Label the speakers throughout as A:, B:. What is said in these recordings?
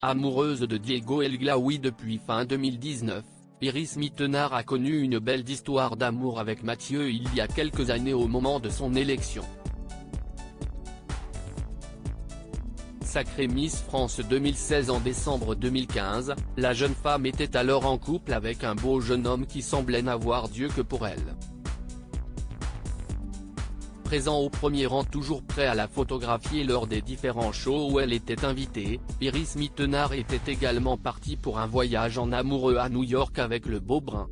A: Amoureuse de Diego El Glaoui depuis fin 2019, Iris Mittenard a connu une belle histoire d'amour avec Mathieu il y a quelques années au moment de son élection. Sacrée Miss France 2016 en décembre 2015, la jeune femme était alors en couple avec un beau jeune homme qui semblait n'avoir Dieu que pour elle. Présent au premier rang, toujours prêt à la photographier lors des différents shows où elle était invitée, Iris Mittenard était également partie pour un voyage en amoureux à New York avec le beau brun.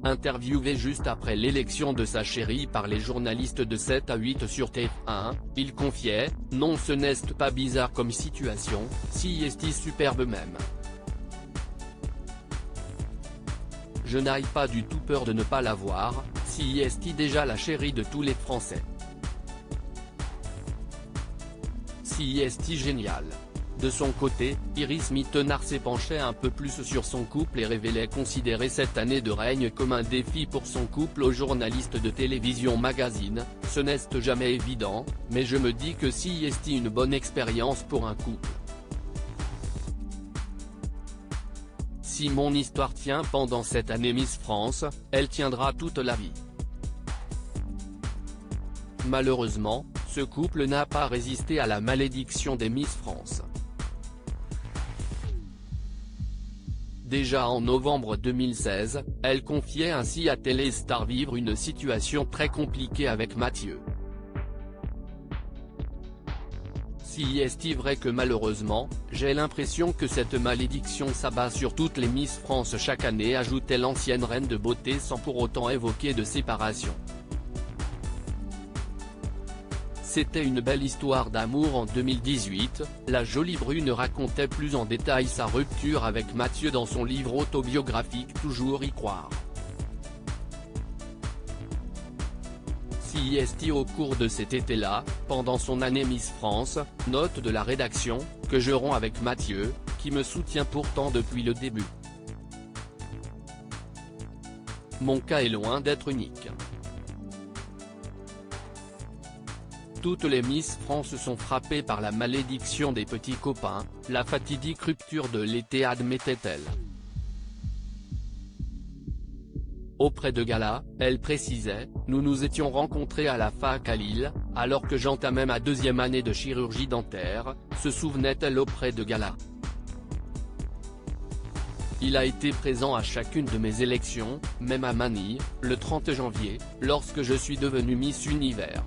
A: Interviewé juste après l'élection de sa chérie par les journalistes de 7 à 8 sur TF1, il confiait « Non, ce n'est pas bizarre comme situation, si est superbe même. Je n'aille pas du tout peur de ne pas la voir, si est déjà la chérie de tous les Français. Si est génial ». De son côté, Iris Mittenard s'est penchée un peu plus sur son couple et révélait considérer cette année de règne comme un défi pour son couple au journaliste de télévision Magazine. « Ce n'est jamais évident, mais je me dis que si est une bonne expérience pour un couple. Si mon histoire tient pendant cette année Miss France, elle tiendra toute la vie. Malheureusement, ce couple n'a pas résisté à la malédiction des Miss France. Déjà en novembre 2016, elle confiait ainsi à Téléstar vivre une situation très compliquée avec Mathieu. Si est vrai que malheureusement, j'ai l'impression que cette malédiction s'abat sur toutes les Miss France chaque année, ajoutait l'ancienne reine de beauté sans pour autant évoquer de séparation. C'était une belle histoire d'amour en 2018, la jolie brune racontait plus en détail sa rupture avec Mathieu dans son livre autobiographique Toujours y croire. Si est au cours de cet été-là, pendant son année Miss France, note de la rédaction, que je romps avec Mathieu, qui me soutient pourtant depuis le début. Mon cas est loin d'être unique. Toutes les Miss France sont frappées par la malédiction des petits copains, la fatidique rupture de l'été, admettait-elle. Auprès de Gala, elle précisait « Nous nous étions rencontrés à la fac à Lille, alors que j'entamais ma deuxième année de chirurgie dentaire », se souvenait-elle auprès de Gala. Il a été présent à chacune de mes élections, même à Manille, le 30 janvier, lorsque je suis devenue Miss Univers.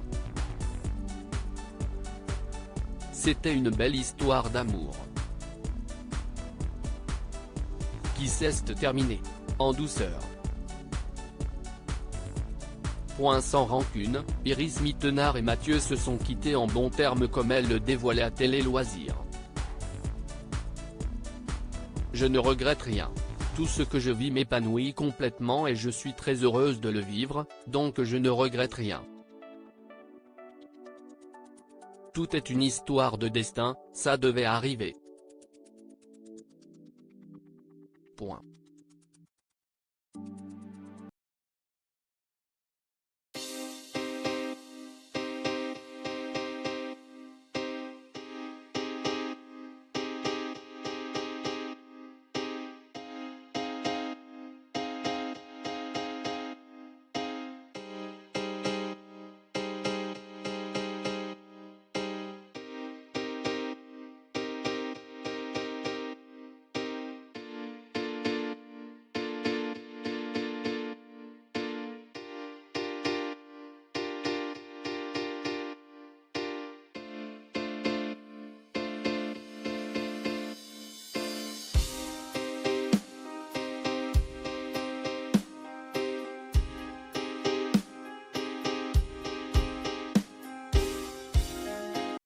A: C'était une belle histoire d'amour qui s'est terminée en douceur. Sans rancune, Iris Mittenard et Mathieu se sont quittés en bons termes comme elle le dévoilait à Télé Loisirs. Je ne regrette rien. Tout ce que je vis m'épanouit complètement et je suis très heureuse de le vivre, donc je ne regrette rien. Tout est une histoire de destin, ça devait arriver. Point.